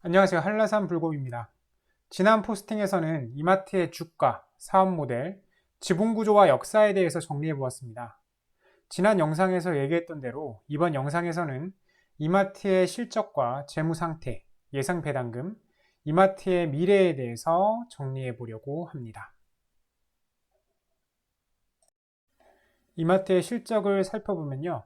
안녕하세요. 한라산 불곰입니다. 지난 포스팅에서는 이마트의 주가, 사업 모델, 지분 구조와 역사에 대해서 정리해 보았습니다. 지난 영상에서 얘기했던 대로 이번 영상에서는 이마트의 실적과 재무 상태, 예상 배당금, 이마트의 미래에 대해서 정리해 보려고 합니다. 이마트의 실적을 살펴보면요.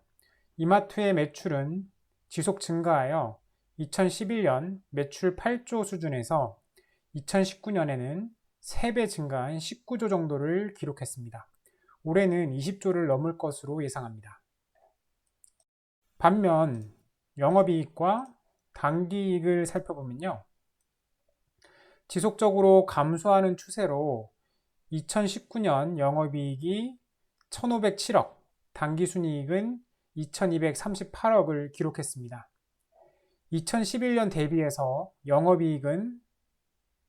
이마트의 매출은 지속 증가하여 2011년 매출 8조 수준에서 2019년에는 3배 증가한 19조 정도를 기록했습니다. 올해는 20조를 넘을 것으로 예상합니다. 반면 영업이익과 당기이익을 살펴보면요. 지속적으로 감소하는 추세로 2019년 영업이익이 1,507억, 당기순이익은 2,238억을 기록했습니다. 2011년 대비해서 영업이익은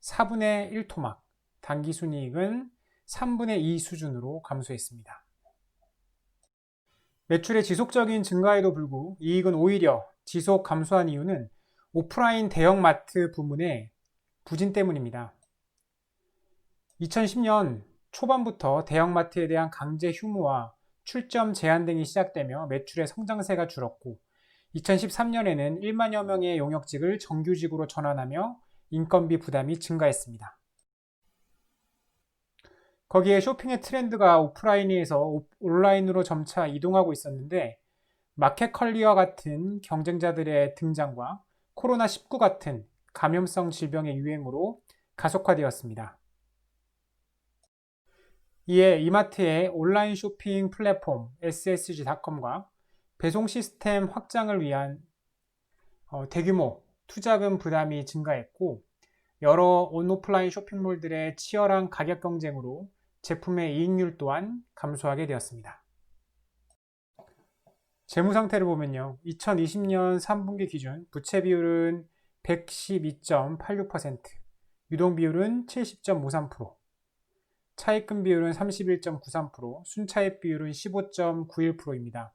4분의 1토막, 당기순이익은 3분의 2 수준으로 감소했습니다. 매출의 지속적인 증가에도 불구 이익은 오히려 지속 감소한 이유는 오프라인 대형마트 부문의 부진 때문입니다. 2010년 초반부터 대형마트에 대한 강제 휴무와 출점 제한 등이 시작되며 매출의 성장세가 줄었고 2013년에는 1만여 명의 용역직을 정규직으로 전환하며 인건비 부담이 증가했습니다. 거기에 쇼핑의 트렌드가 오프라인에서 온라인으로 점차 이동하고 있었는데 마켓컬리와 같은 경쟁자들의 등장과 코로나19 같은 감염성 질병의 유행으로 가속화되었습니다. 이에 이마트의 온라인 쇼핑 플랫폼 SSG.com과 배송 시스템 확장을 위한 대규모 투자금 부담이 증가했고 여러 온오프라인 쇼핑몰들의 치열한 가격 경쟁으로 제품의 이익률 또한 감소하게 되었습니다. 재무 상태를 보면요. 2020년 3분기 기준 부채 비율은 112.86%, 유동 비율은 70.53%, 차입금 비율은 31.93%, 순차입 비율은 15.91%입니다.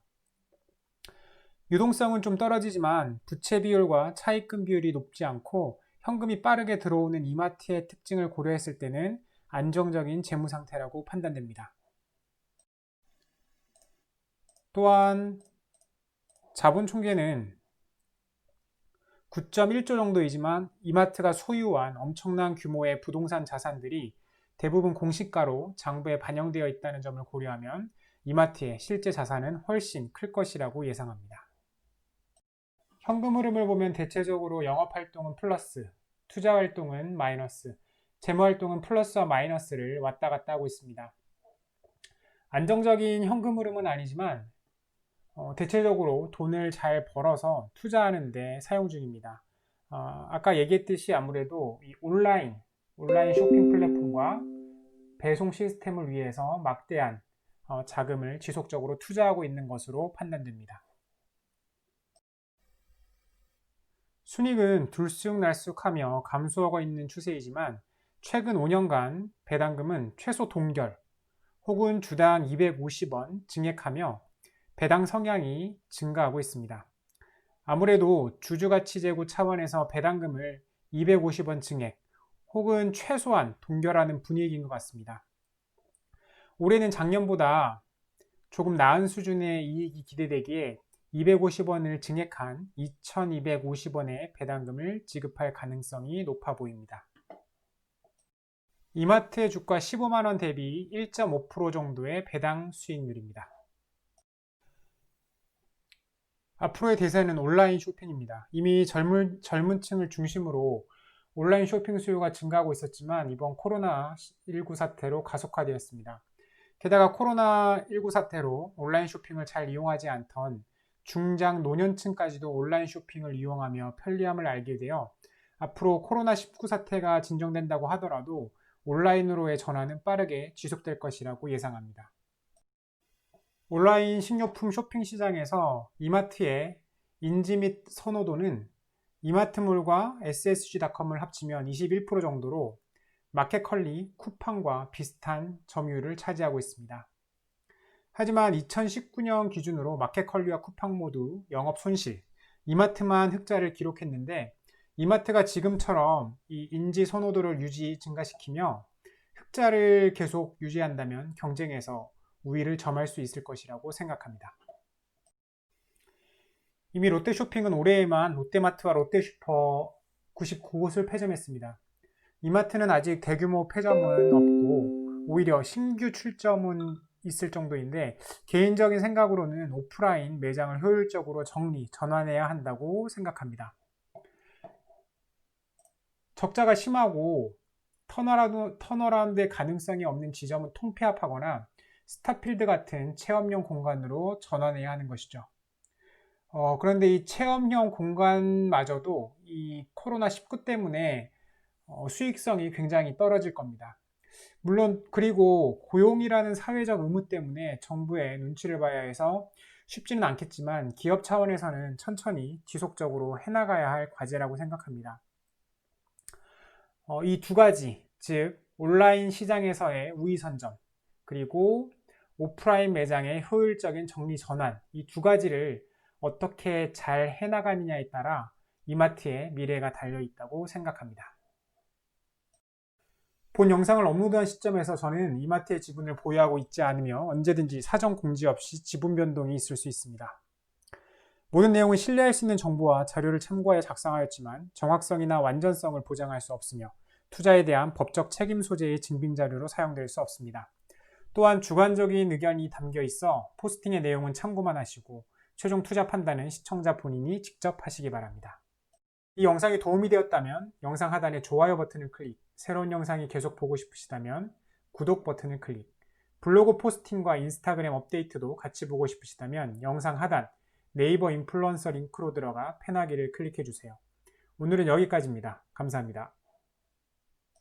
유동성은 좀 떨어지지만 부채 비율과 차입금 비율이 높지 않고 현금이 빠르게 들어오는 이마트의 특징을 고려했을 때는 안정적인 재무 상태라고 판단됩니다. 또한 자본 총계는 9.1조 정도이지만 이마트가 소유한 엄청난 규모의 부동산 자산들이 대부분 공시가로 장부에 반영되어 있다는 점을 고려하면 이마트의 실제 자산은 훨씬 클 것이라고 예상합니다. 현금 흐름을 보면 대체적으로 영업활동은 플러스, 투자활동은 마이너스, 재무활동은 플러스와 마이너스를 왔다 갔다 하고 있습니다. 안정적인 현금 흐름은 아니지만 대체적으로 돈을 잘 벌어서 투자하는 데 사용 중입니다. 아까 얘기했듯이 아무래도 이 온라인 쇼핑 플랫폼과 배송 시스템을 위해서 막대한 자금을 지속적으로 투자하고 있는 것으로 판단됩니다. 순익은 들쑥날쑥하며 감소하고 있는 추세이지만 최근 5년간 배당금은 최소 동결 혹은 주당 250원 증액하며 배당 성향이 증가하고 있습니다. 아무래도 주주가치제고 차원에서 배당금을 250원 증액 혹은 최소한 동결하는 분위기인 것 같습니다. 올해는 작년보다 조금 나은 수준의 이익이 기대되기에 250원을 증액한 2250원의 배당금을 지급할 가능성이 높아 보입니다. 이마트의 주가 15만원 대비 1.5% 정도의 배당 수익률입니다. 앞으로의 대세는 온라인 쇼핑입니다. 이미 젊은 층을 중심으로 온라인 쇼핑 수요가 증가하고 있었지만 이번 코로나19 사태로 가속화되었습니다. 게다가 코로나19 사태로 온라인 쇼핑을 잘 이용하지 않던 중장 노년층까지도 온라인 쇼핑을 이용하며 편리함을 알게 되어 앞으로 코로나19 사태가 진정된다고 하더라도 온라인으로의 전환은 빠르게 지속될 것이라고 예상합니다. 온라인 식료품 쇼핑 시장에서 이마트의 인지 및 선호도는 이마트몰과 SSG.com을 합치면 21% 정도로 마켓컬리, 쿠팡과 비슷한 점유율을 차지하고 있습니다. 하지만 2019년 기준으로 마켓컬리와 쿠팡 모두 영업 손실, 이마트만 흑자를 기록했는데 이마트가 지금처럼 이 인지 선호도를 증가시키며 흑자를 계속 유지한다면 경쟁에서 우위를 점할 수 있을 것이라고 생각합니다. 이미 롯데쇼핑은 올해에만 롯데마트와 롯데슈퍼 99곳을 폐점했습니다. 이마트는 아직 대규모 폐점은 없고 오히려 신규 출점은 있을 정도인데 개인적인 생각으로는 오프라인 매장을 효율적으로 전환해야 한다고 생각합니다. 적자가 심하고 턴어라운드의 가능성이 없는 지점은 통폐합하거나 스타필드 같은 체험형 공간으로 전환해야 하는 것이죠. 그런데 이 체험형 공간마저도 이 코로나19 때문에 수익성이 굉장히 떨어질 겁니다. 물론 그리고 고용이라는 사회적 의무 때문에 정부의 눈치를 봐야 해서 쉽지는 않겠지만 기업 차원에서는 천천히 지속적으로 해나가야 할 과제라고 생각합니다. 이 두 가지, 즉 온라인 시장에서의 우위 선점 그리고 오프라인 매장의 효율적인 정리 전환, 이 두 가지를 어떻게 잘 해나가느냐에 따라 이마트의 미래가 달려 있다고 생각합니다. 본 영상을 업로드한 시점에서 저는 이마트의 지분을 보유하고 있지 않으며 언제든지 사전 공지 없이 지분 변동이 있을 수 있습니다. 모든 내용은 신뢰할 수 있는 정보와 자료를 참고하여 작성하였지만 정확성이나 완전성을 보장할 수 없으며 투자에 대한 법적 책임 소재의 증빙 자료로 사용될 수 없습니다. 또한 주관적인 의견이 담겨 있어 포스팅의 내용은 참고만 하시고 최종 투자 판단은 시청자 본인이 직접 하시기 바랍니다. 이 영상이 도움이 되었다면 영상 하단의 좋아요 버튼을 클릭, 새로운 영상이 계속 보고 싶으시다면 구독 버튼을 클릭, 블로그 포스팅과 인스타그램 업데이트도 같이 보고 싶으시다면 영상 하단 네이버 인플루언서 링크로 들어가 펜하기를 클릭해 주세요. 오늘은 여기까지입니다. 감사합니다.